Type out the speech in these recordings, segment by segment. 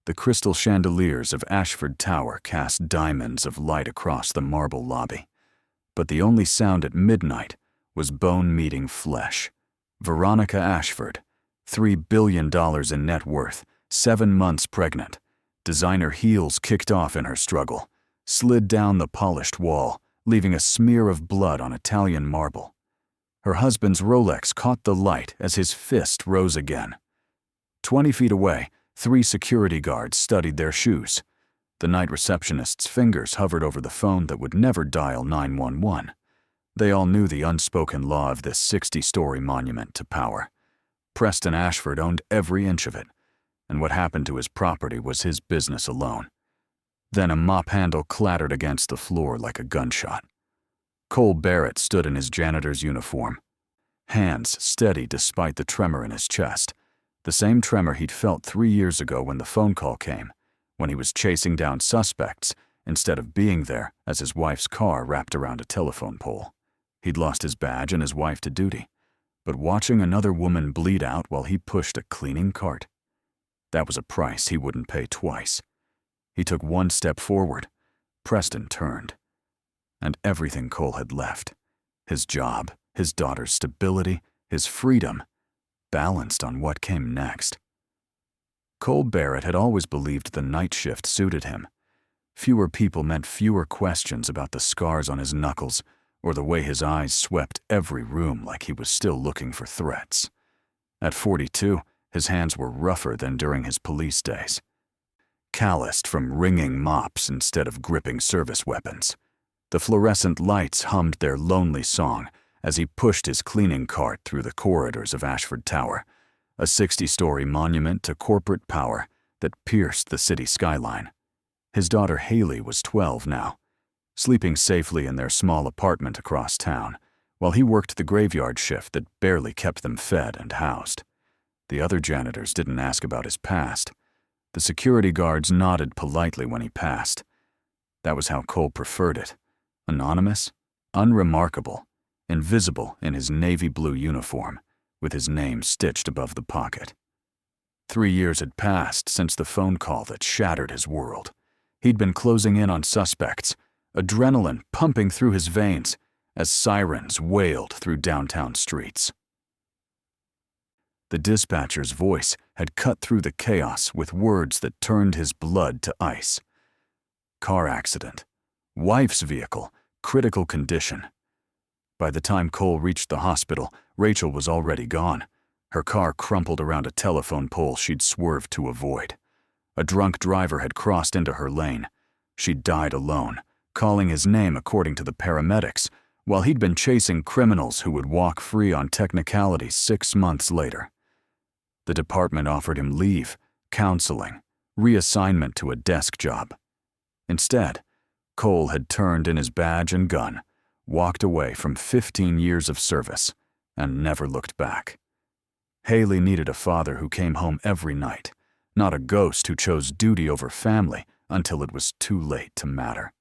The crystal chandeliers of Ashford Tower cast diamonds of light across the marble lobby. But the only sound at midnight was bone meeting flesh. Veronica Ashford, $3 billion in net worth, 7 months pregnant. Designer heels kicked off in her struggle, slid down the polished wall, leaving a smear of blood on Italian marble. Her husband's Rolex caught the light as his fist rose again. 20 feet away, 3 security guards studied their shoes. The night receptionist's fingers hovered over the phone that would never dial 911. They all knew the unspoken law of this 60-story monument to power. Preston Ashford owned every inch of it, and what happened to his property was his business alone. Then a mop handle clattered against the floor like a gunshot. Cole Barrett stood in his janitor's uniform, hands steady despite the tremor in his chest, the same tremor he'd felt 3 years ago when the phone call came, when he was chasing down suspects instead of being there as his wife's car wrapped around a telephone pole. He'd lost his badge and his wife to duty, but watching another woman bleed out while he pushed a cleaning cart, that was a price he wouldn't pay twice. He took 1 step forward. Preston turned. And everything Cole had left, his job, his daughter's stability, his freedom, balanced on what came next. Cole Barrett had always believed the night shift suited him. Fewer people meant fewer questions about the scars on his knuckles or the way his eyes swept every room like he was still looking for threats. At 42, his hands were rougher than during his police days, calloused from wringing mops instead of gripping service weapons. The fluorescent lights hummed their lonely song as he pushed his cleaning cart through the corridors of Ashford Tower, a 60-story monument to corporate power that pierced the city skyline. His daughter Haley was 12 now, sleeping safely in their small apartment across town, while he worked the graveyard shift that barely kept them fed and housed. The other janitors didn't ask about his past. The security guards nodded politely when he passed. That was how Cole preferred it. Anonymous, unremarkable, invisible in his navy blue uniform, with his name stitched above the pocket. 3 years had passed since the phone call that shattered his world. He'd been closing in on suspects, adrenaline pumping through his veins as sirens wailed through downtown streets. The dispatcher's voice had cut through the chaos with words that turned his blood to ice. Car accident. Wife's vehicle. Critical condition. By the time Cole reached the hospital, Rachel was already gone. Her car crumpled around a telephone pole she'd swerved to avoid. A drunk driver had crossed into her lane. She died alone, calling his name according to the paramedics, while he'd been chasing criminals who would walk free on technicalities 6 months later. The department offered him leave, counseling, reassignment to a desk job. Instead, Cole had turned in his badge and gun, walked away from 15 years of service, and never looked back. Haley needed a father who came home every night, not a ghost who chose duty over family until it was too late to matter.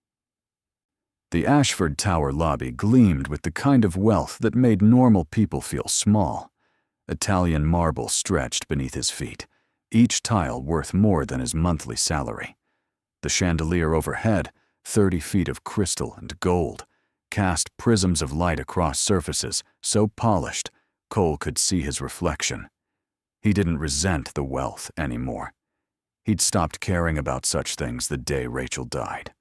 The Ashford Tower lobby gleamed with the kind of wealth that made normal people feel small. Italian marble stretched beneath his feet, each tile worth more than his monthly salary. The chandelier overhead, 30 feet of crystal and gold, cast prisms of light across surfaces so polished Cole could see his reflection. He didn't resent the wealth anymore. He'd stopped caring about such things the day Rachel died.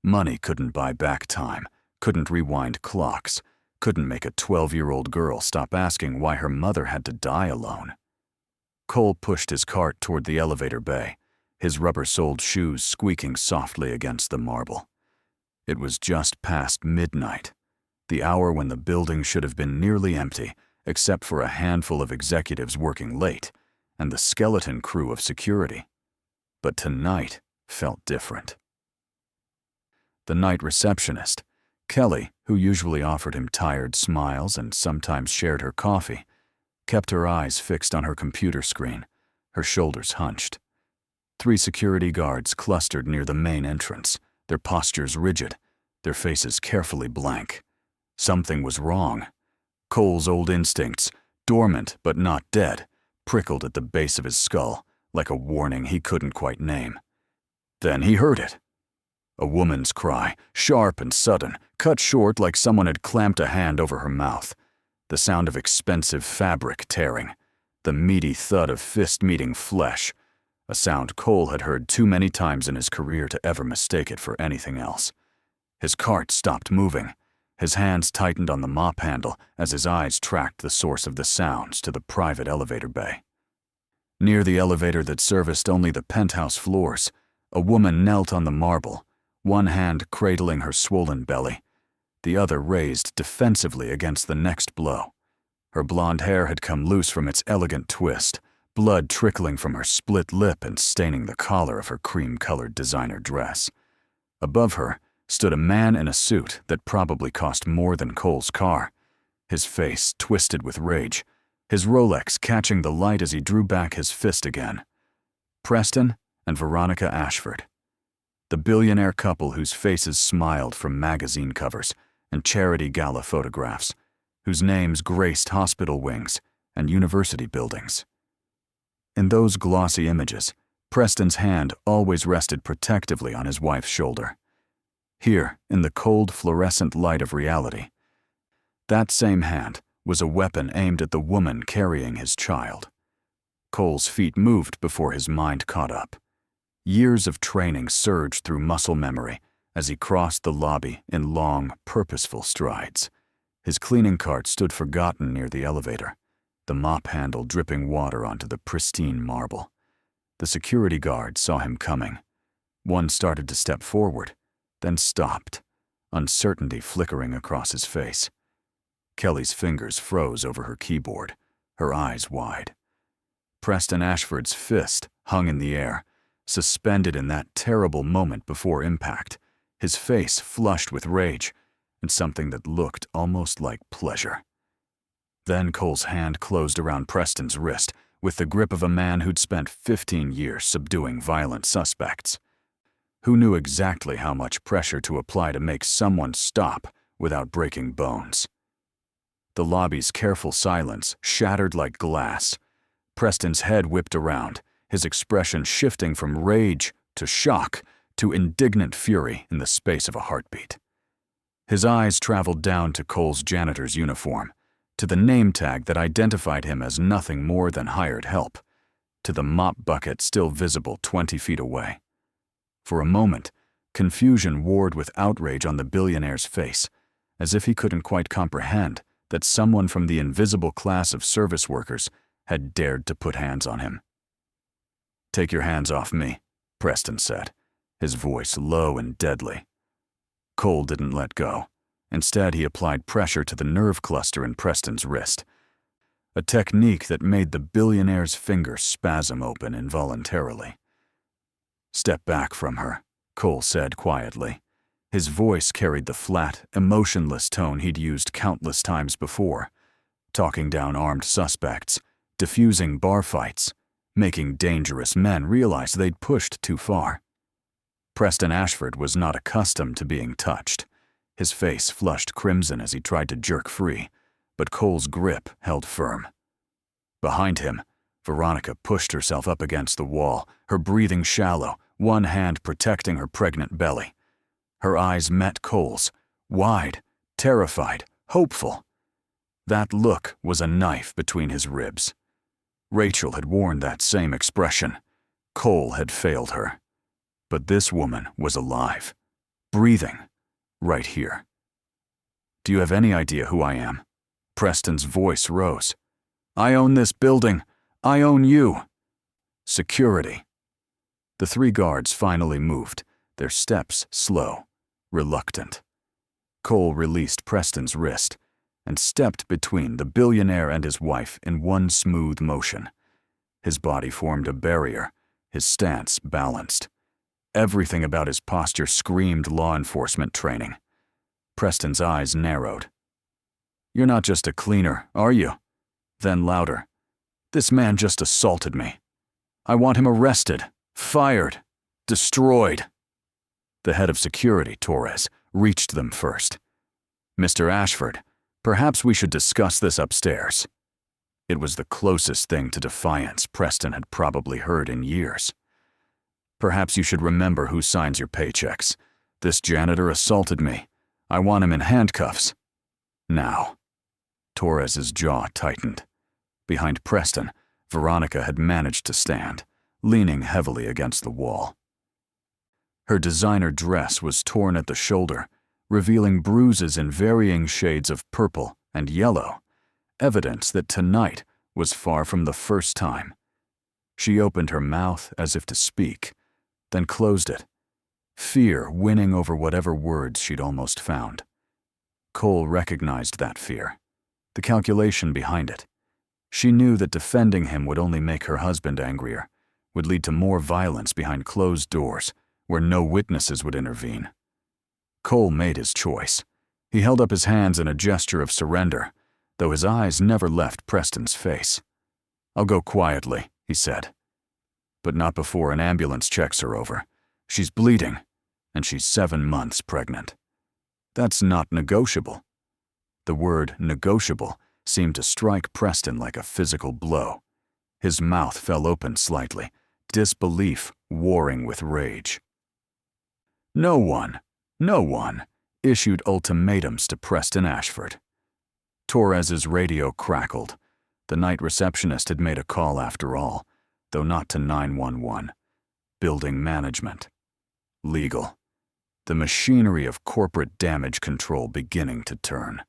Money couldn't buy back time, couldn't rewind clocks, couldn't make a 12-year-old girl stop asking why her mother had to die alone. Cole pushed his cart toward the elevator bay, his rubber-soled shoes squeaking softly against the marble. It was just past midnight, the hour when the building should have been nearly empty, except for a handful of executives working late and the skeleton crew of security. But tonight felt different. The night receptionist, Kelly, who usually offered him tired smiles and sometimes shared her coffee, kept her eyes fixed on her computer screen, her shoulders hunched. 3 security guards clustered near the main entrance, their postures rigid, their faces carefully blank. Something was wrong. Cole's old instincts, dormant but not dead, prickled at the base of his skull, like a warning he couldn't quite name. Then he heard it. A woman's cry, sharp and sudden, cut short like someone had clamped a hand over her mouth. The sound of expensive fabric tearing. The meaty thud of fist meeting flesh. A sound Cole had heard too many times in his career to ever mistake it for anything else. His cart stopped moving. His hands tightened on the mop handle as his eyes tracked the source of the sounds to the private elevator bay. Near the elevator that serviced only the penthouse floors, a woman knelt on the marble, one hand cradling her swollen belly, the other raised defensively against the next blow. Her blonde hair had come loose from its elegant twist, blood trickling from her split lip and staining the collar of her cream-colored designer dress. Above her stood a man in a suit that probably cost more than Cole's car, his face twisted with rage, his Rolex catching the light as he drew back his fist again. Preston and Veronica Ashford. The billionaire couple whose faces smiled from magazine covers and charity gala photographs, whose names graced hospital wings and university buildings. In those glossy images, Preston's hand always rested protectively on his wife's shoulder. Here, in the cold fluorescent light of reality, that same hand was a weapon aimed at the woman carrying his child. Cole's feet moved before his mind caught up. Years of training surged through muscle memory as he crossed the lobby in long, purposeful strides. His cleaning cart stood forgotten near the elevator, the mop handle dripping water onto the pristine marble. The security guard saw him coming. One started to step forward, then stopped, uncertainty flickering across his face. Kelly's fingers froze over her keyboard, her eyes wide. Preston Ashford's fist hung in the air, suspended in that terrible moment before impact, his face flushed with rage and something that looked almost like pleasure. Then Cole's hand closed around Preston's wrist with the grip of a man who'd spent 15 years subduing violent suspects, who knew exactly how much pressure to apply to make someone stop without breaking bones. The lobby's careful silence shattered like glass. Preston's head whipped around, his expression shifting from rage to shock to indignant fury in the space of a heartbeat. His eyes traveled down to Cole's janitor's uniform, to the name tag that identified him as nothing more than hired help, to the mop bucket still visible 20 feet away. For a moment, confusion warred with outrage on the billionaire's face, as if he couldn't quite comprehend that someone from the invisible class of service workers had dared to put hands on him. "Take your hands off me," Preston said, his voice low and deadly. Cole didn't let go. Instead, he applied pressure to the nerve cluster in Preston's wrist, a technique that made the billionaire's fingers spasm open involuntarily. "Step back from her," Cole said quietly. His voice carried the flat, emotionless tone he'd used countless times before, talking down armed suspects, diffusing bar fights, making dangerous men realize they'd pushed too far. Preston Ashford was not accustomed to being touched. His face flushed crimson as he tried to jerk free, but Cole's grip held firm. Behind him, Veronica pushed herself up against the wall, her breathing shallow, one hand protecting her pregnant belly. Her eyes met Cole's, wide, terrified, hopeful. That look was a knife between his ribs. Rachel had worn that same expression. Cole had failed her. But this woman was alive, breathing, right here. "Do you have any idea who I am?" Preston's voice rose. "I own this building. I own you." "Security." The three guards finally moved, their steps slow, reluctant. Cole released Preston's wrist and stepped between the billionaire and his wife in one smooth motion. His body formed a barrier, his stance balanced. Everything about his posture screamed law enforcement training. Preston's eyes narrowed. "You're not just a cleaner, are you?" Then louder. "This man just assaulted me. I want him arrested, fired, destroyed." The head of security, Torres, reached them first. "Mr. Ashford, perhaps we should discuss this upstairs." It was the closest thing to defiance Preston had probably heard in years. "Perhaps you should remember who signs your paychecks. This janitor assaulted me. I want him in handcuffs. Now." Torres's jaw tightened. Behind Preston, Veronica had managed to stand, leaning heavily against the wall. Her designer dress was torn at the shoulder, revealing bruises in varying shades of purple and yellow, evidence that tonight was far from the first time. She opened her mouth as if to speak, then closed it, fear winning over whatever words she'd almost found. Cole recognized that fear, the calculation behind it. She knew that defending him would only make her husband angrier, would lead to more violence behind closed doors, where no witnesses would intervene. Cole made his choice. He held up his hands in a gesture of surrender, though his eyes never left Preston's face. "I'll go quietly," he said. "But not before an ambulance checks her over. She's bleeding, and she's 7 months pregnant." "That's not negotiable." The word negotiable seemed to strike Preston like a physical blow. His mouth fell open slightly, disbelief warring with rage. No one issued ultimatums to Preston Ashford. Torres's radio crackled. The night receptionist had made a call after all, though not to 911. Building management. Legal. The machinery of corporate damage control beginning to turn.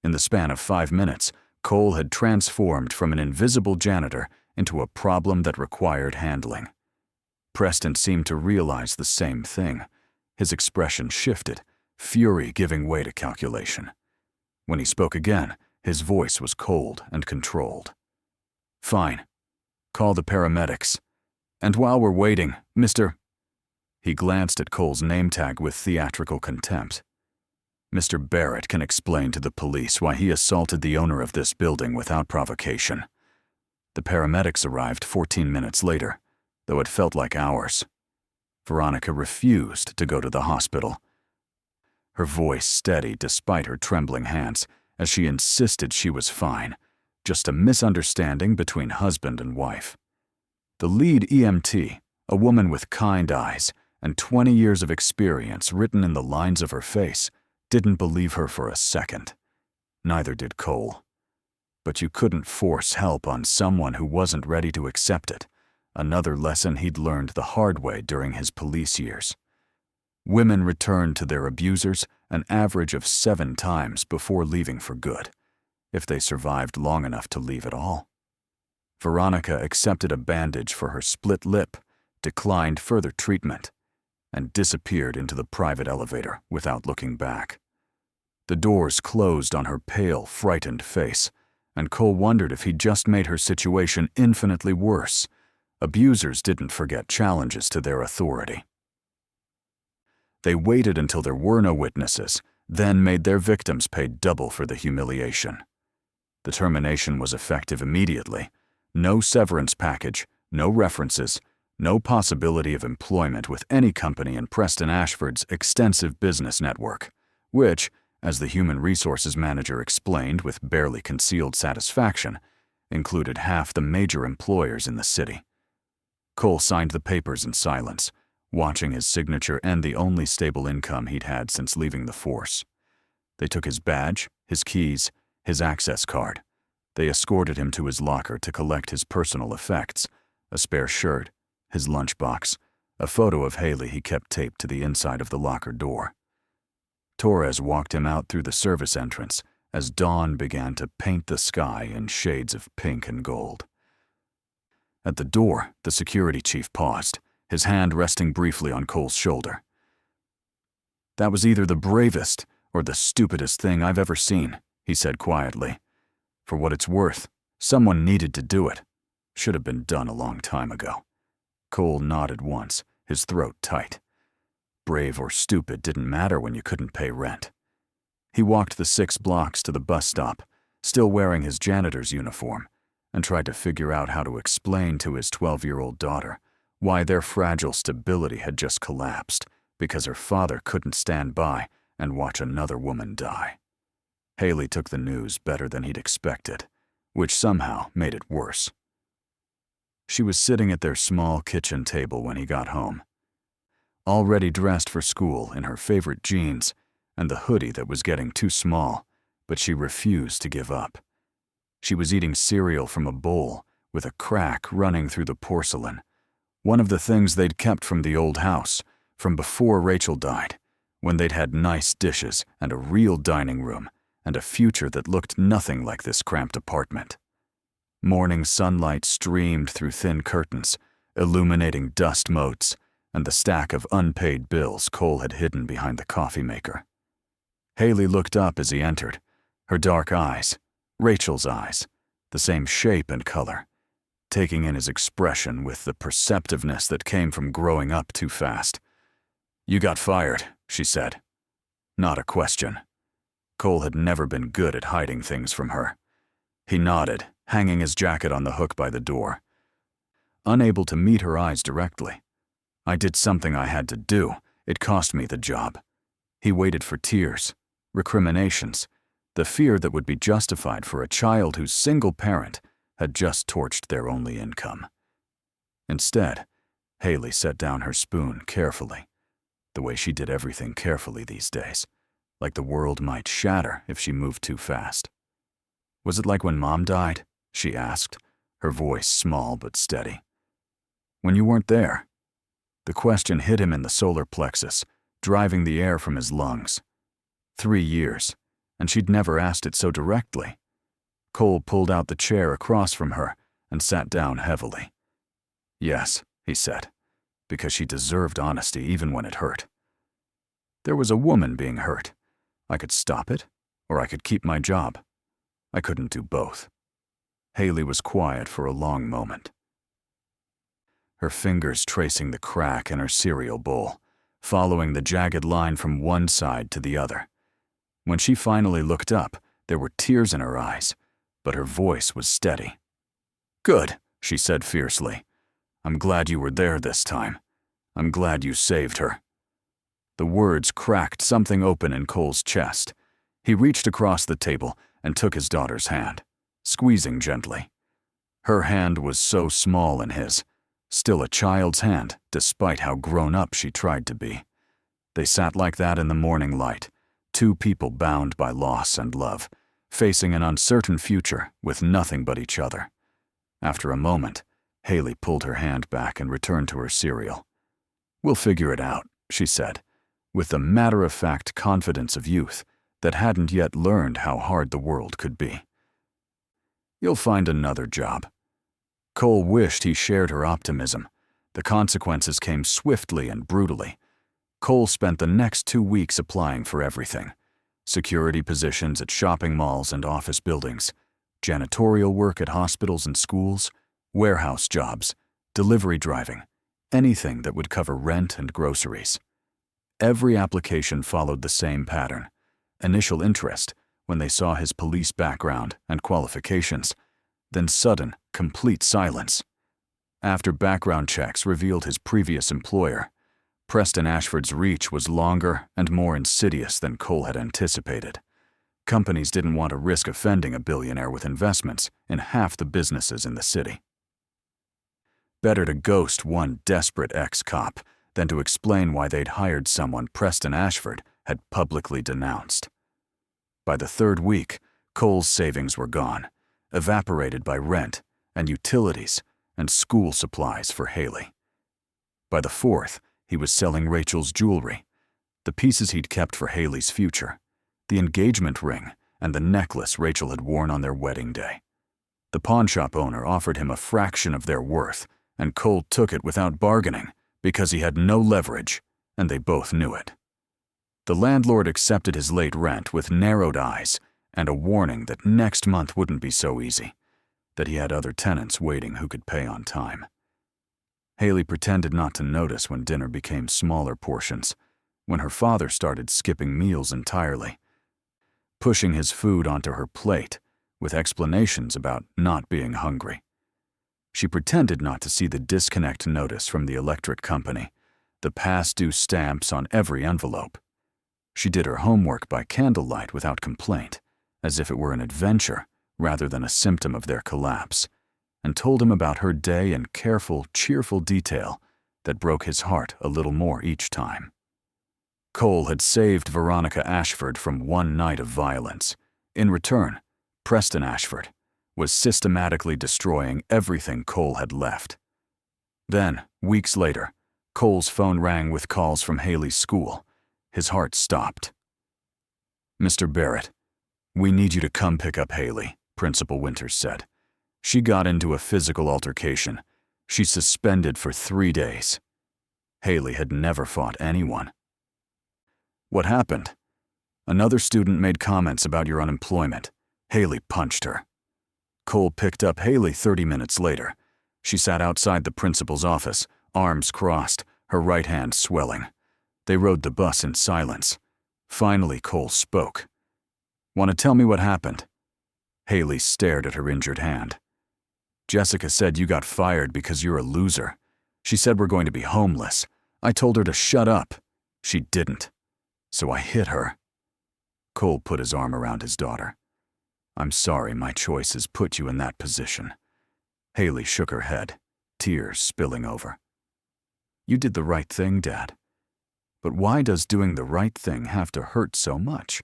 In the span of 5 minutes, Cole had transformed from an invisible janitor into a problem that required handling. Preston seemed to realize the same thing. His expression shifted, fury giving way to calculation. When he spoke again, his voice was cold and controlled. "Fine. Call the paramedics. And while we're waiting, Mr." He glanced at Cole's name tag with theatrical contempt. "Mr. Barrett can explain to the police why he assaulted the owner of this building without provocation." The paramedics arrived 14 minutes later, though it felt like hours. Veronica refused to go to the hospital. Her voice steady despite her trembling hands, as she insisted she was fine, just a misunderstanding between husband and wife. The lead EMT, a woman with kind eyes and 20 years of experience written in the lines of her face, didn't believe her for a second. Neither did Cole. But you couldn't force help on someone who wasn't ready to accept it, another lesson he'd learned the hard way during his police years. Women returned to their abusers an average of 7 times before leaving for good, if they survived long enough to leave at all. Veronica accepted a bandage for her split lip, declined further treatment, and disappeared into the private elevator without looking back. The doors closed on her pale, frightened face, and Cole wondered if he'd just made her situation infinitely worse. Abusers didn't forget challenges to their authority. They waited until there were no witnesses, then made their victims pay double for the humiliation. The termination was effective immediately. No severance package, no references, no possibility of employment with any company in Preston Ashford's extensive business network, which, as the human resources manager explained with barely concealed satisfaction, included half the major employers in the city. Cole signed the papers in silence, watching his signature end the only stable income he'd had since leaving the force. They took his badge, his keys, his access card. They escorted him to his locker to collect his personal effects, a spare shirt, his lunchbox, a photo of Haley he kept taped to the inside of the locker door. Torres walked him out through the service entrance as dawn began to paint the sky in shades of pink and gold. At the door, the security chief paused, his hand resting briefly on Cole's shoulder. "That was either the bravest or the stupidest thing I've ever seen," he said quietly. "For what it's worth, someone needed to do it. Should have been done a long time ago." Cole nodded once, his throat tight. Brave or stupid didn't matter when you couldn't pay rent. He walked the 6 blocks to the bus stop, still wearing his janitor's uniform, and tried to figure out how to explain to his 12-year-old daughter why their fragile stability had just collapsed because her father couldn't stand by and watch another woman die. Haley took the news better than he'd expected, which somehow made it worse. She was sitting at their small kitchen table when he got home, already dressed for school in her favorite jeans and the hoodie that was getting too small, but she refused to give up. She was eating cereal from a bowl with a crack running through the porcelain, one of the things they'd kept from the old house from before Rachel died, when they'd had nice dishes and a real dining room and a future that looked nothing like this cramped apartment. Morning sunlight streamed through thin curtains, illuminating dust motes and the stack of unpaid bills Cole had hidden behind the coffee maker. Haley looked up as he entered, her dark eyes, Rachel's eyes, the same shape and color, taking in his expression with the perceptiveness that came from growing up too fast. "You got fired," she said. Not a question. Cole had never been good at hiding things from her. He nodded, hanging his jacket on the hook by the door. Unable to meet her eyes directly. "I did something I had to do. It cost me the job." He waited for tears, recriminations, the fear that would be justified for a child whose single parent had just torched their only income. Instead, Haley set down her spoon carefully, the way she did everything carefully these days, like the world might shatter if she moved too fast. "Was it like when Mom died?" she asked, her voice small but steady. "When you weren't there?" The question hit him in the solar plexus, driving the air from his lungs. 3 years, and she'd never asked it so directly. Cole pulled out the chair across from her and sat down heavily. "Yes," he said, because she deserved honesty even when it hurt. "There was a woman being hurt. I could stop it, or I could keep my job. I couldn't do both." Haley was quiet for a long moment, her fingers tracing the crack in her cereal bowl, following the jagged line from one side to the other. When she finally looked up, there were tears in her eyes, but her voice was steady. "Good," she said fiercely. "I'm glad you were there this time. I'm glad you saved her." The words cracked something open in Cole's chest. He reached across the table and took his daughter's hand, squeezing gently. Her hand was so small in his, still a child's hand despite how grown up she tried to be. They sat like that in the morning light, two people bound by loss and love, facing an uncertain future with nothing but each other. After a moment, Haley pulled her hand back and returned to her cereal. "We'll figure it out," she said, with the matter-of-fact confidence of youth that hadn't yet learned how hard the world could be. "You'll find another job." Cole wished he shared her optimism. The consequences came swiftly and brutally. Cole spent the next 2 weeks applying for everything: security positions at shopping malls and office buildings, janitorial work at hospitals and schools, warehouse jobs, delivery driving, anything that would cover rent and groceries. Every application followed the same pattern: initial interest when they saw his police background and qualifications, then sudden, complete silence. After background checks revealed his previous employer, Preston Ashford's reach was longer and more insidious than Cole had anticipated. Companies didn't want to risk offending a billionaire with investments in half the businesses in the city. Better to ghost one desperate ex-cop than to explain why they'd hired someone Preston Ashford had publicly denounced. By the 3rd week, Cole's savings were gone, evaporated by rent and utilities and school supplies for Haley. By the 4th, he was selling Rachel's jewelry, the pieces he'd kept for Haley's future, the engagement ring and the necklace Rachel had worn on their wedding day. The pawnshop owner offered him a fraction of their worth, and Cole took it without bargaining because he had no leverage, and they both knew it. The landlord accepted his late rent with narrowed eyes and a warning that next month wouldn't be so easy, that he had other tenants waiting who could pay on time. Haley pretended not to notice when dinner became smaller portions, when her father started skipping meals entirely, pushing his food onto her plate with explanations about not being hungry. She pretended not to see the disconnect notice from the electric company, the past due stamps on every envelope. She did her homework by candlelight without complaint, as if it were an adventure rather than a symptom of their collapse, and told him about her day in careful, cheerful detail that broke his heart a little more each time. Cole had saved Veronica Ashford from one night of violence. In return, Preston Ashford was systematically destroying everything Cole had left. Then, weeks later, Cole's phone rang with calls from Haley's school. His heart stopped. "Mr. Barrett, we need you to come pick up Haley," Principal Winters said. "She got into a physical altercation. She's suspended for 3 days." Haley had never fought anyone. "What happened?" "Another student made comments about your unemployment. Haley punched her." Cole picked up Haley 30 minutes later. She sat outside the principal's office, arms crossed, her right hand swelling. They rode the bus in silence. Finally, Cole spoke. "Want to tell me what happened?" Haley stared at her injured hand. "Jessica said you got fired because you're a loser. She said we're going to be homeless. I told her to shut up. She didn't. So I hit her." Cole put his arm around his daughter. "I'm sorry my choices put you in that position." Haley shook her head, tears spilling over. "You did the right thing, Dad. But why does doing the right thing have to hurt so much?"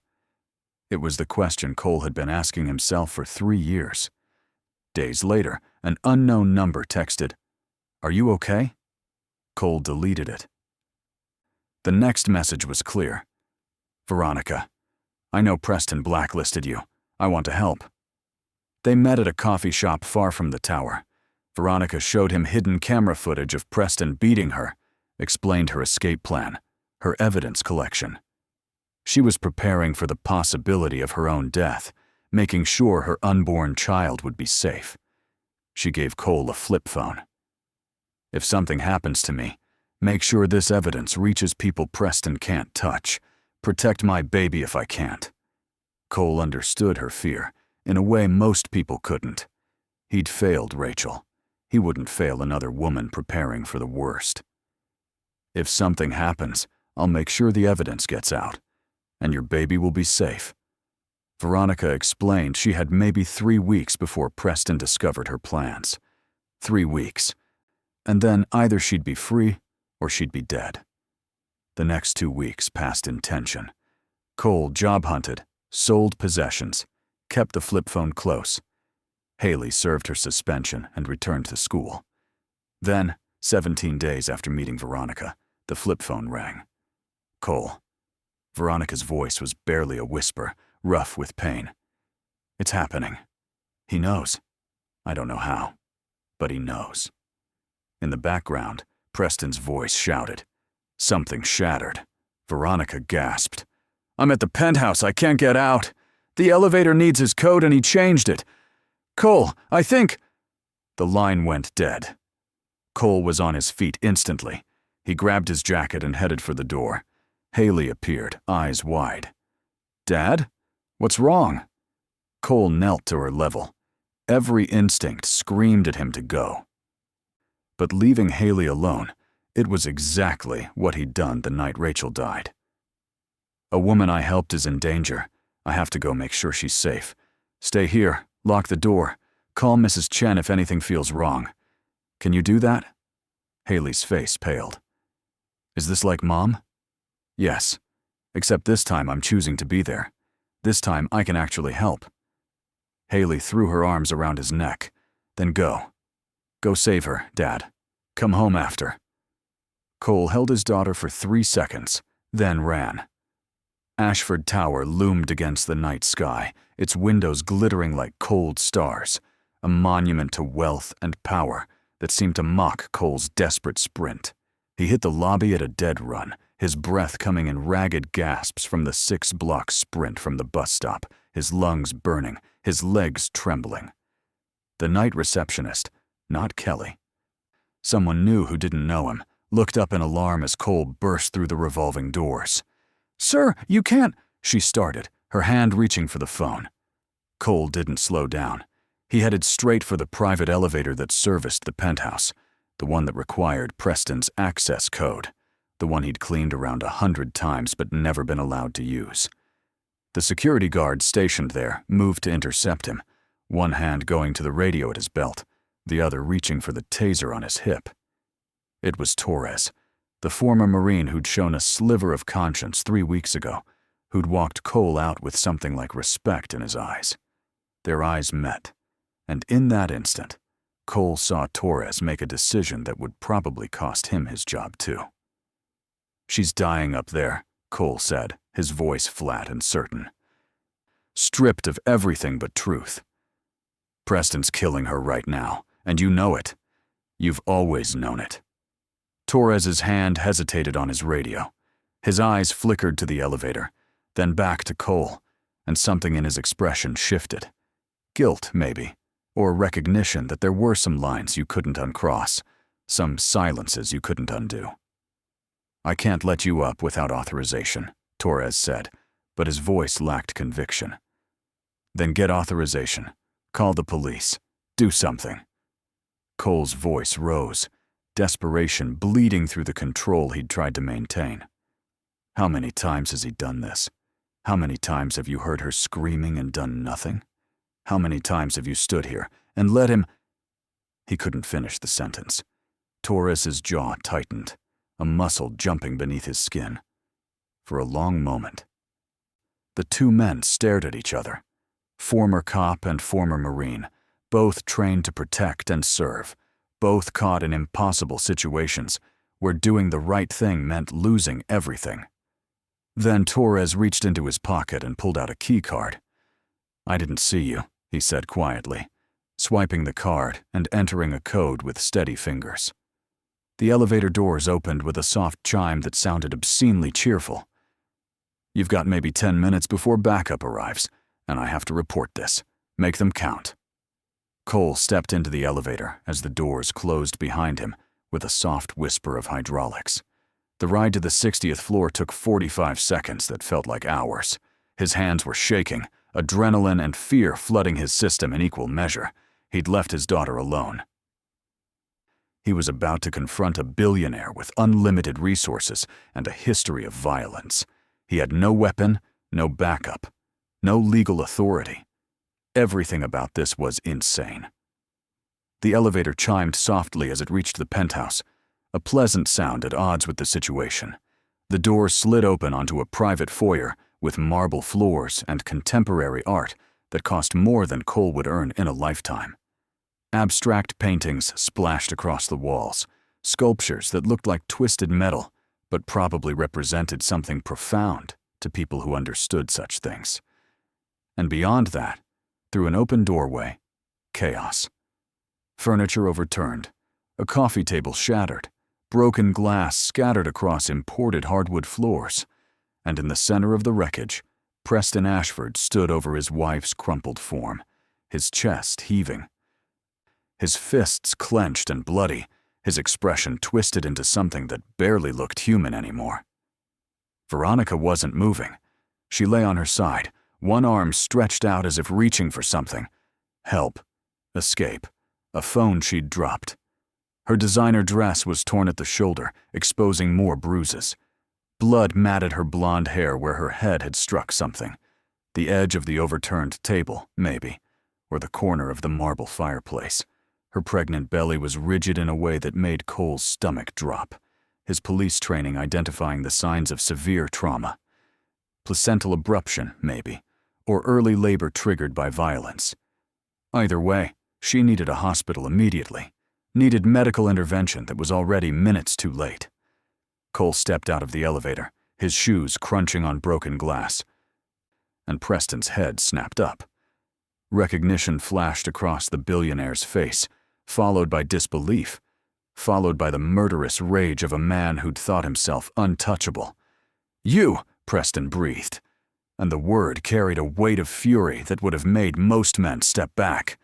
It was the question Cole had been asking himself for 3 years. Days later, an unknown number texted, "Are you okay?" Cole deleted it. The next message was clear. "Veronica, I know Preston blacklisted you. I want to help." They met at a coffee shop far from the tower. Veronica showed him hidden camera footage of Preston beating her, explained her escape plan, her evidence collection. She was preparing for the possibility of her own death, making sure her unborn child would be safe. She gave Cole a flip phone. "If something happens to me, make sure this evidence reaches people Preston can't touch. Protect my baby if I can't." Cole understood her fear, in a way most people couldn't. He'd failed Rachel. He wouldn't fail another woman preparing for the worst. "If something happens, I'll make sure the evidence gets out, and your baby will be safe." Veronica explained she had maybe 3 weeks before Preston discovered her plans. 3 weeks. And then either she'd be free or she'd be dead. The next 2 weeks passed in tension. Cole job hunted, sold possessions, kept the flip phone close. Haley served her suspension and returned to school. Then, 17 days after meeting Veronica, the flip phone rang. "Cole." Veronica's voice was barely a whisper, rough with pain. "It's happening. He knows. I don't know how, but he knows." In the background, Preston's voice shouted. Something shattered. Veronica gasped. "I'm at the penthouse. I can't get out. The elevator needs his code and he changed it. Cole, I think—" The line went dead. Cole was on his feet instantly. He grabbed his jacket and headed for the door. Haley appeared, eyes wide. "Dad? What's wrong?" Cole knelt to her level. Every instinct screamed at him to go. But leaving Haley alone, it was exactly what he'd done the night Rachel died. "A woman I helped is in danger. I have to go make sure she's safe. Stay here, lock the door, call Mrs. Chen if anything feels wrong. Can you do that?" Haley's face paled. "Is this like Mom?" "Yes, except this time I'm choosing to be there. This time I can actually help." Haley threw her arms around his neck. "Then go. Go save her, Dad. Come home after." Cole held his daughter for 3 seconds, then ran. Ashford Tower loomed against the night sky, its windows glittering like cold stars, a monument to wealth and power that seemed to mock Cole's desperate sprint. He hit the lobby at a dead run, his breath coming in ragged gasps from the 6-block sprint from the bus stop, his lungs burning, his legs trembling. The night receptionist, not Kelly, someone new who didn't know him, looked up in alarm as Cole burst through the revolving doors. "Sir, you can't—" she started, her hand reaching for the phone. Cole didn't slow down. He headed straight for the private elevator that serviced the penthouse, the one that required Preston's access code, the one he'd cleaned around 100 times but never been allowed to use. The security guard stationed there moved to intercept him, one hand going to the radio at his belt, the other reaching for the taser on his hip. It was Torres, the former Marine who'd shown a sliver of conscience 3 weeks ago, who'd walked Cole out with something like respect in his eyes. Their eyes met, and in that instant, Cole saw Torres make a decision that would probably cost him his job too. "She's dying up there," Cole said, his voice flat and certain. "Stripped of everything but truth. Preston's killing her right now, and you know it. You've always known it." Torres's hand hesitated on his radio. His eyes flickered to the elevator, then back to Cole, and something in his expression shifted. Guilt, maybe, or recognition that there were some lines you couldn't uncross, some silences you couldn't undo. "I can't let you up without authorization," Torres said, but his voice lacked conviction. "Then get authorization. Call the police. Do something." Cole's voice rose, desperation bleeding through the control he'd tried to maintain. "How many times has he done this? How many times have you heard her screaming and done nothing? How many times have you stood here and let him—" He couldn't finish the sentence. Torres's jaw tightened, a muscle jumping beneath his skin. For a long moment, the two men stared at each other. Former cop and former Marine, both trained to protect and serve, both caught in impossible situations where doing the right thing meant losing everything. Then Torres reached into his pocket and pulled out a key card. "I didn't see you," he said quietly, swiping the card and entering a code with steady fingers. The elevator doors opened with a soft chime that sounded obscenely cheerful. "You've got maybe 10 minutes before backup arrives, and I have to report this. Make them count." Cole stepped into the elevator as the doors closed behind him with a soft whisper of hydraulics. The ride to the 60th floor took 45 seconds that felt like hours. His hands were shaking, adrenaline and fear flooding his system in equal measure. He'd left his daughter alone. He was about to confront a billionaire with unlimited resources and a history of violence. He had no weapon, no backup, no legal authority. Everything about this was insane. The elevator chimed softly as it reached the penthouse, a pleasant sound at odds with the situation. The door slid open onto a private foyer with marble floors and contemporary art that cost more than Cole would earn in a lifetime. Abstract paintings splashed across the walls, sculptures that looked like twisted metal, but probably represented something profound to people who understood such things. And beyond that, through an open doorway, chaos. Furniture overturned, a coffee table shattered, broken glass scattered across imported hardwood floors, and in the center of the wreckage, Preston Ashford stood over his wife's crumpled form, his chest heaving. His fists clenched and bloody, his expression twisted into something that barely looked human anymore. Veronica wasn't moving. She lay on her side, one arm stretched out as if reaching for something. Help. Escape. A phone she'd dropped. Her designer dress was torn at the shoulder, exposing more bruises. Blood matted her blonde hair where her head had struck something. The edge of the overturned table, maybe, or the corner of the marble fireplace. Her pregnant belly was rigid in a way that made Cole's stomach drop, his police training identifying the signs of severe trauma. Placental abruption, maybe, or early labor triggered by violence. Either way, she needed a hospital immediately, needed medical intervention that was already minutes too late. Cole stepped out of the elevator, his shoes crunching on broken glass, and Preston's head snapped up. Recognition flashed across the billionaire's face, followed by disbelief, followed by the murderous rage of a man who'd thought himself untouchable. "You!" Preston breathed, and the word carried a weight of fury that would have made most men step back.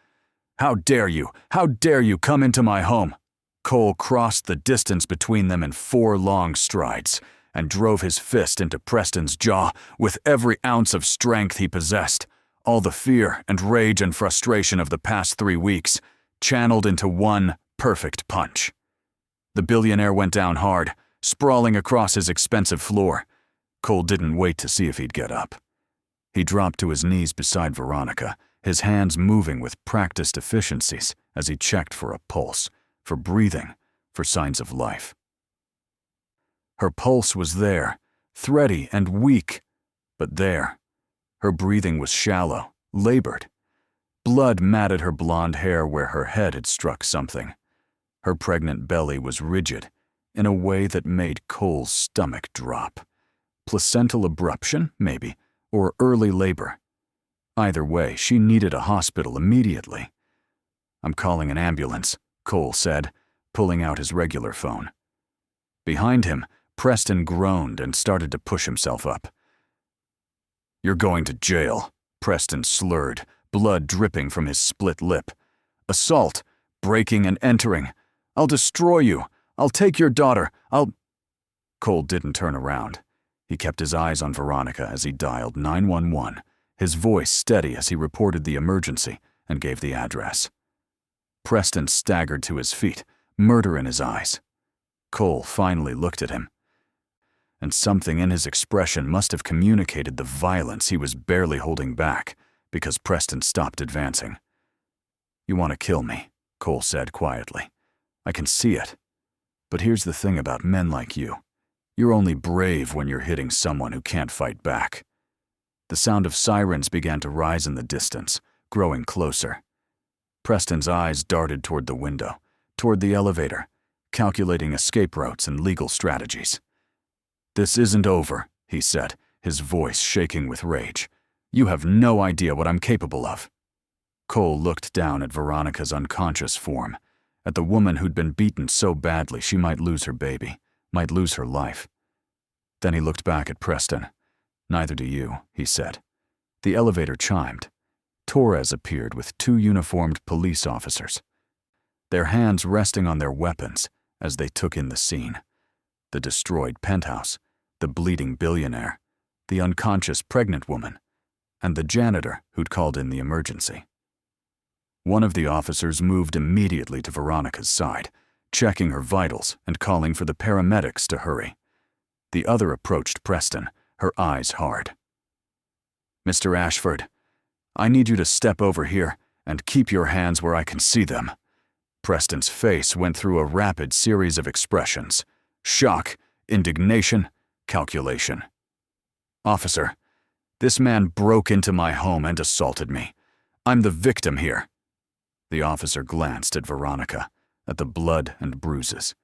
"How dare you! How dare you come into my home!" Cole crossed the distance between them in 4 long strides and drove his fist into Preston's jaw with every ounce of strength he possessed, all the fear and rage and frustration of the past 3 weeks, channeled into one perfect punch. The billionaire went down hard, sprawling across his expensive floor. Cole didn't wait to see if he'd get up. He dropped to his knees beside Veronica, his hands moving with practiced efficiencies as he checked for a pulse, for breathing, for signs of life. Her pulse was there, thready and weak, but there. Her breathing was shallow, labored. Blood matted her blonde hair where her head had struck something. Her pregnant belly was rigid, in a way that made Cole's stomach drop. Placental abruption, maybe, or early labor. Either way, she needed a hospital immediately. "I'm calling an ambulance," Cole said, pulling out his regular phone. Behind him, Preston groaned and started to push himself up. "You're going to jail," Preston slurred, blood dripping from his split lip. "Assault, breaking and entering. I'll destroy you. I'll take your daughter. Cole didn't turn around. He kept his eyes on Veronica as he dialed 911, his voice steady as he reported the emergency and gave the address. Preston staggered to his feet, murder in his eyes. Cole finally looked at him, and something in his expression must have communicated the violence he was barely holding back, because Preston stopped advancing. "You want to kill me," Cole said quietly. "I can see it. But here's the thing about men like you. You're only brave when you're hitting someone who can't fight back." The sound of sirens began to rise in the distance, growing closer. Preston's eyes darted toward the window, toward the elevator, calculating escape routes and legal strategies. "This isn't over," he said, his voice shaking with rage. "You have no idea what I'm capable of." Cole looked down at Veronica's unconscious form, at the woman who'd been beaten so badly she might lose her baby, might lose her life. Then he looked back at Preston. "Neither do you," he said. The elevator chimed. Torres appeared with 2 uniformed police officers, their hands resting on their weapons as they took in the scene. The destroyed penthouse, the bleeding billionaire, the unconscious pregnant woman, and the janitor who'd called in the emergency. One of the officers moved immediately to Veronica's side, checking her vitals and calling for the paramedics to hurry. The other approached Preston, her eyes hard. "Mr. Ashford, I need you to step over here and keep your hands where I can see them." Preston's face went through a rapid series of expressions: shock, indignation, calculation. "Officer, this man broke into my home and assaulted me. I'm the victim here." The officer glanced at Veronica, at the blood and bruises,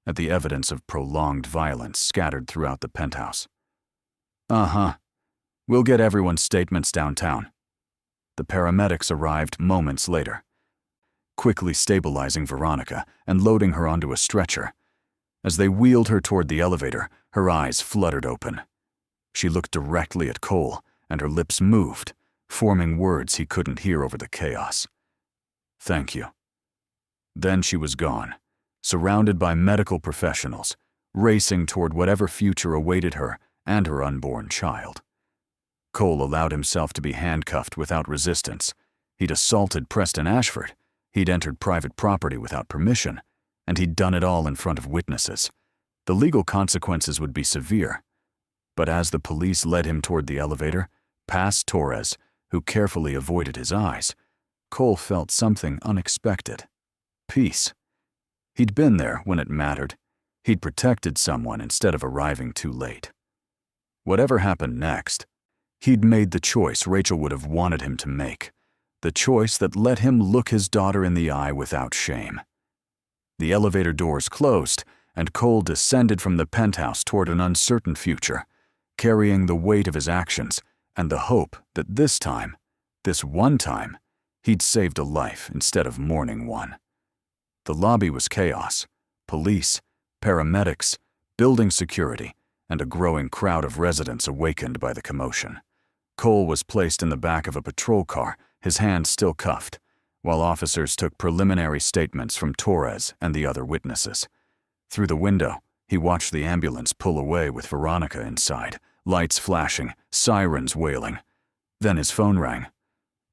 at the evidence of prolonged violence scattered throughout the penthouse. "Uh-huh. We'll get everyone's statements downtown." The paramedics arrived moments later, quickly stabilizing Veronica and loading her onto a stretcher. As they wheeled her toward the elevator, her eyes fluttered open. She looked directly at Cole, and her lips moved, forming words he couldn't hear over the chaos. "Thank you." Then she was gone, surrounded by medical professionals, racing toward whatever future awaited her and her unborn child. Cole allowed himself to be handcuffed without resistance. He'd assaulted Preston Ashford, he'd entered private property without permission, and he'd done it all in front of witnesses. The legal consequences would be severe. But as the police led him toward the elevator, past Torres, who carefully avoided his eyes, Cole felt something unexpected. Peace. He'd been there when it mattered. He'd protected someone instead of arriving too late. Whatever happened next, he'd made the choice Rachel would have wanted him to make, the choice that let him look his daughter in the eye without shame. The elevator doors closed, and Cole descended from the penthouse toward an uncertain future, carrying the weight of his actions and the hope that this time, this one time, he'd saved a life instead of mourning one. The lobby was chaos: police, paramedics, building security, and a growing crowd of residents awakened by the commotion. Cole was placed in the back of a patrol car, his hands still cuffed, while officers took preliminary statements from Torres and the other witnesses. Through the window, he watched the ambulance pull away with Veronica inside, lights flashing, sirens wailing. Then his phone rang.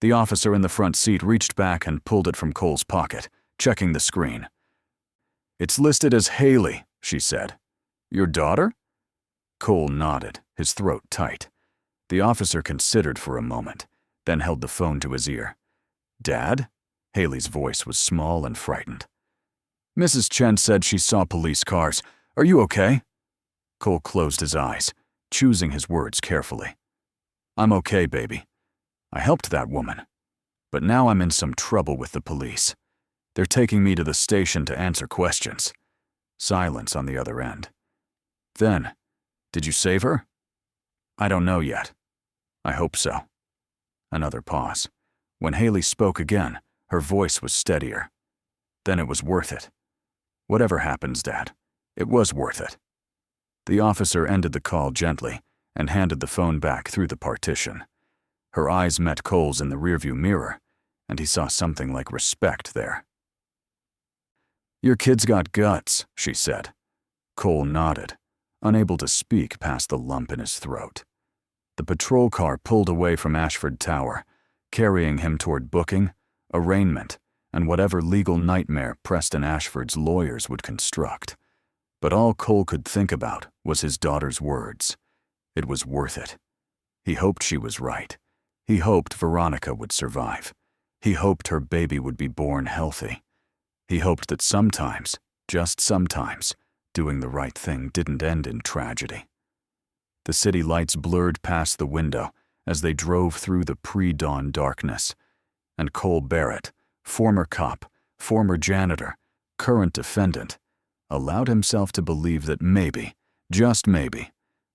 The officer in the front seat reached back and pulled it from Cole's pocket, checking the screen. "It's listed as Haley," she said. "Your daughter?" Cole nodded, his throat tight. The officer considered for a moment, then held the phone to his ear. Dad? Haley's voice was small and frightened. Mrs. Chen said she saw police cars. Are you okay? Cole closed his eyes, choosing his words carefully. I'm okay, baby. I helped that woman. But now I'm in some trouble with the police. They're taking me to the station to answer questions. Silence on the other end. Then, did you save her? I don't know yet. I hope so. Another pause. When Haley spoke again, her voice was steadier. Then it was worth it. Whatever happens, Dad, it was worth it. The officer ended the call gently and handed the phone back through the partition. Her eyes met Cole's in the rearview mirror, and he saw something like respect there. Your kid's got guts, she said. Cole nodded, unable to speak past the lump in his throat. The patrol car pulled away from Ashford Tower, carrying him toward booking, arraignment, and whatever legal nightmare Preston Ashford's lawyers would construct. But all Cole could think about was his daughter's words. It was worth it. He hoped she was right. He hoped Veronica would survive. He hoped her baby would be born healthy. He hoped that sometimes, just sometimes, doing the right thing didn't end in tragedy. The city lights blurred past the window as they drove through the pre-dawn darkness, and Cole Barrett, former cop, former janitor, current defendant, allowed himself to believe that maybe, just maybe,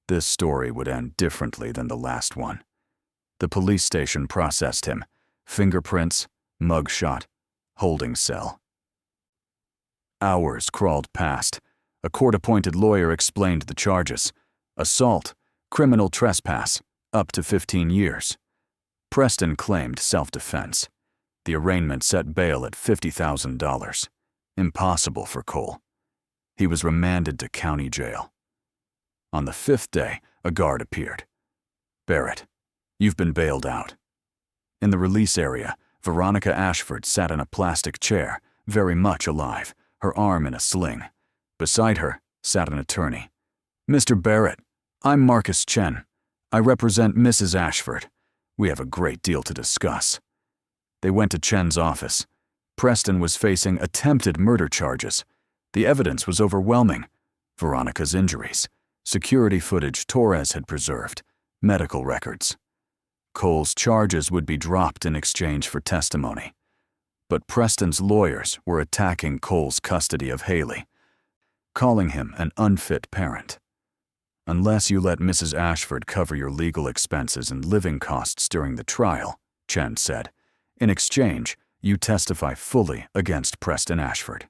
this story would end differently than the last one. The police station processed him. Fingerprints, mugshot, holding cell. Hours crawled past. A court-appointed lawyer explained the charges. Assault, criminal trespass, up to 15 years. Preston claimed self-defense. The arraignment set bail at $50,000. Impossible for Cole. He was remanded to county jail. On the 5th day, a guard appeared. Barrett, you've been bailed out. In the release area, Veronica Ashford sat in a plastic chair, very much alive, her arm in a sling. Beside her sat an attorney. Mr. Barrett, I'm Marcus Chen. I represent Mrs. Ashford. We have a great deal to discuss. They went to Chen's office. Preston was facing attempted murder charges. The evidence was overwhelming. Veronica's injuries, security footage Torres had preserved, medical records. Cole's charges would be dropped in exchange for testimony. But Preston's lawyers were attacking Cole's custody of Haley, calling him an unfit parent. Unless you let Mrs. Ashford cover your legal expenses and living costs during the trial, Chen said, in exchange, you testify fully against Preston Ashford.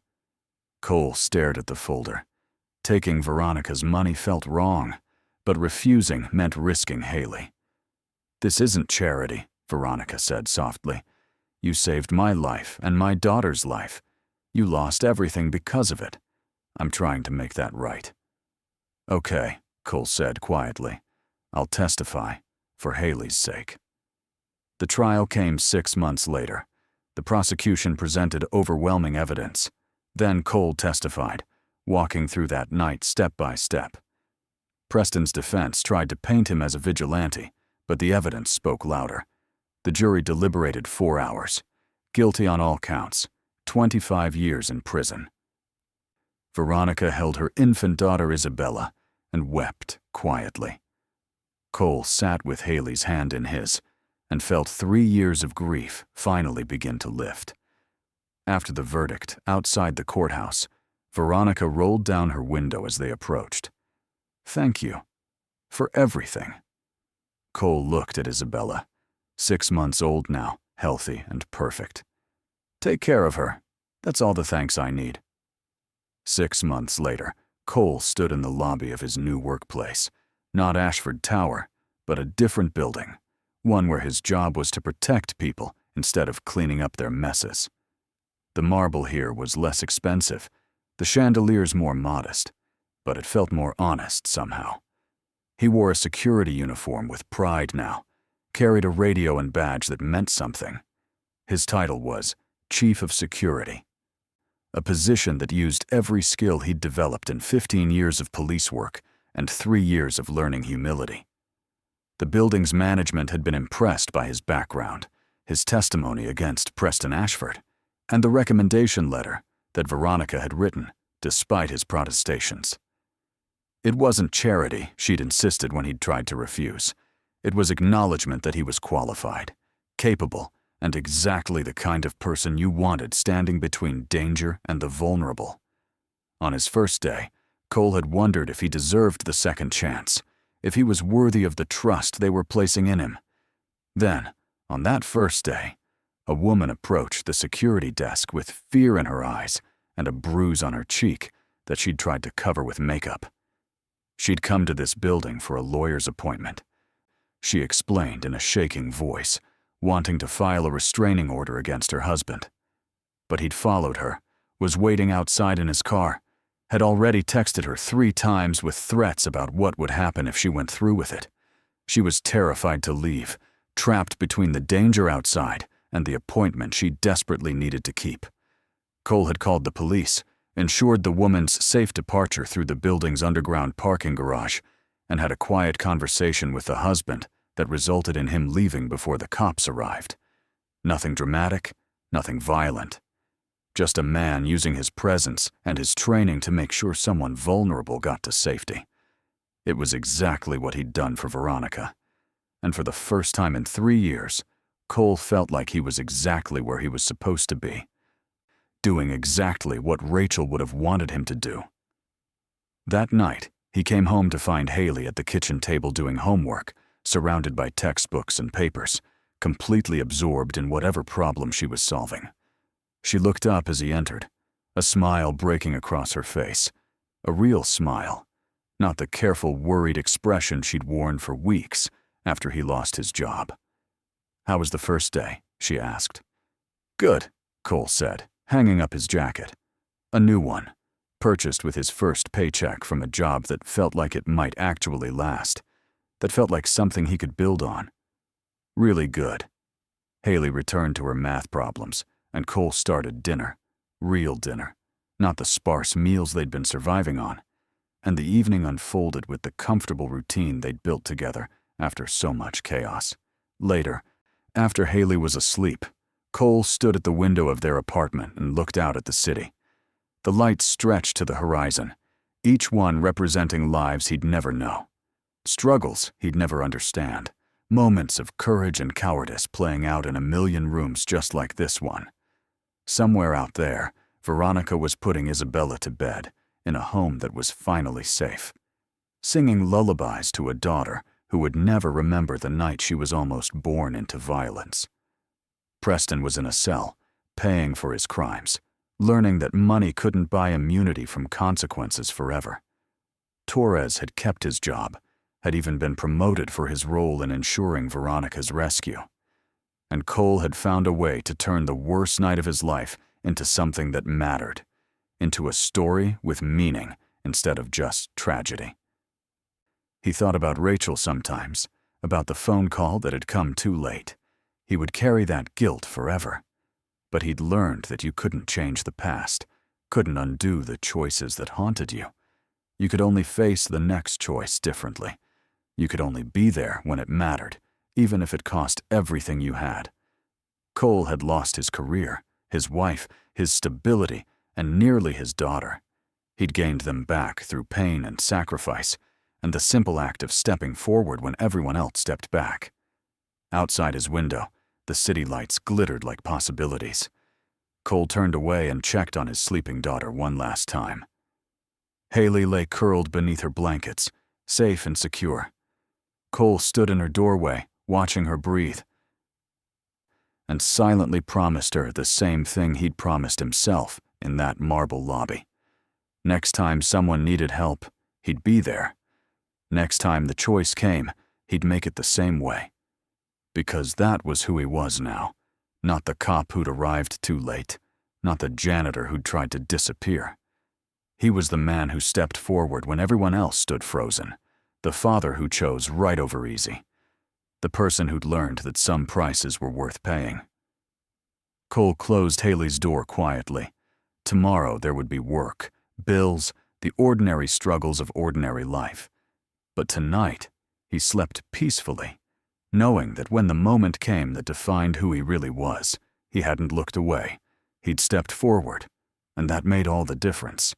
Cole stared at the folder. Taking Veronica's money felt wrong, but refusing meant risking Haley. This isn't charity, Veronica said softly. You saved my life and my daughter's life. You lost everything because of it. I'm trying to make that right. Okay, Cole said quietly. I'll testify, for Haley's sake. The trial came 6 months later. The prosecution presented overwhelming evidence. Then Cole testified, walking through that night step by step. Preston's defense tried to paint him as a vigilante, but the evidence spoke louder. The jury deliberated 4 hours. Guilty on all counts, 25 years in prison. Veronica held her infant daughter Isabella and wept quietly. Cole sat with Haley's hand in his and felt 3 years of grief finally begin to lift. After the verdict, outside the courthouse, Veronica rolled down her window as they approached. Thank you. For everything. Cole looked at Isabella, 6 months old now, healthy and perfect. Take care of her. That's all the thanks I need. 6 months later, Cole stood in the lobby of his new workplace, not Ashford Tower, but a different building, one where his job was to protect people instead of cleaning up their messes. The marble here was less expensive, the chandeliers more modest, but it felt more honest somehow. He wore a security uniform with pride now, carried a radio and badge that meant something. His title was Chief of Security, a position that used every skill he'd developed in 15 years of police work and 3 years of learning humility. The building's management had been impressed by his background, his testimony against Preston Ashford, and the recommendation letter that Veronica had written despite his protestations. It wasn't charity she'd insisted when he'd tried to refuse. It was acknowledgement that he was qualified, capable, and exactly the kind of person you wanted standing between danger and the vulnerable. On his first day, Cole had wondered if he deserved the second chance, if he was worthy of the trust they were placing in him. Then, on that first day, a woman approached the security desk with fear in her eyes and a bruise on her cheek that she'd tried to cover with makeup. She'd come to this building for a lawyer's appointment. She explained in a shaking voice, wanting to file a restraining order against her husband. But he'd followed her, was waiting outside in his car, had already texted her 3 times with threats about what would happen if she went through with it. She was terrified to leave, trapped between the danger outside and the appointment she desperately needed to keep. Cole had called the police, ensured the woman's safe departure through the building's underground parking garage, and had a quiet conversation with the husband that resulted in him leaving before the cops arrived. Nothing dramatic, nothing violent. Just a man using his presence and his training to make sure someone vulnerable got to safety. It was exactly what he'd done for Veronica. And for the first time in 3 years, Cole felt like he was exactly where he was supposed to be, doing exactly what Rachel would have wanted him to do. That night, he came home to find Haley at the kitchen table doing homework, surrounded by textbooks and papers, completely absorbed in whatever problem she was solving. She looked up as he entered, a smile breaking across her face. A real smile, not the careful, worried expression she'd worn for weeks after he lost his job. "How was the first day?" she asked. "Good," Cole said, hanging up his jacket. A new one, purchased with his first paycheck from a job that felt like it might actually last, that felt like something he could build on. "Really good." Haley returned to her math problems, and Cole started dinner. Real dinner, not the sparse meals they'd been surviving on. And the evening unfolded with the comfortable routine they'd built together after so much chaos. Later, after Haley was asleep, Cole stood at the window of their apartment and looked out at the city. The lights stretched to the horizon, each one representing lives he'd never know, struggles he'd never understand, moments of courage and cowardice playing out in a million rooms just like this one. Somewhere out there, Veronica was putting Isabella to bed in a home that was finally safe, singing lullabies to a daughter who would never remember the night she was almost born into violence. Preston was in a cell, paying for his crimes, learning that money couldn't buy immunity from consequences forever. Torres had kept his job, had even been promoted for his role in ensuring Veronica's rescue. And Cole had found a way to turn the worst night of his life into something that mattered, into a story with meaning instead of just tragedy. He thought about Rachel sometimes, about the phone call that had come too late. He would carry that guilt forever. But he'd learned that you couldn't change the past, couldn't undo the choices that haunted you. You could only face the next choice differently. You could only be there when it mattered, even if it cost everything you had. Cole had lost his career, his wife, his stability, and nearly his daughter. He'd gained them back through pain and sacrifice, and the simple act of stepping forward when everyone else stepped back. Outside his window, the city lights glittered like possibilities. Cole turned away and checked on his sleeping daughter one last time. Haley lay curled beneath her blankets, safe and secure. Cole stood in her doorway, watching her breathe, and silently promised her the same thing he'd promised himself in that marble lobby. Next time someone needed help, he'd be there. Next time the choice came, he'd make it the same way. Because that was who he was now, not the cop who'd arrived too late, not the janitor who'd tried to disappear. He was the man who stepped forward when everyone else stood frozen, the father who chose right over easy, the person who'd learned that some prices were worth paying. Cole closed Haley's door quietly. Tomorrow there would be work, bills, the ordinary struggles of ordinary life. But tonight, he slept peacefully, knowing that when the moment came that defined who he really was, he hadn't looked away. He'd stepped forward, and that made all the difference.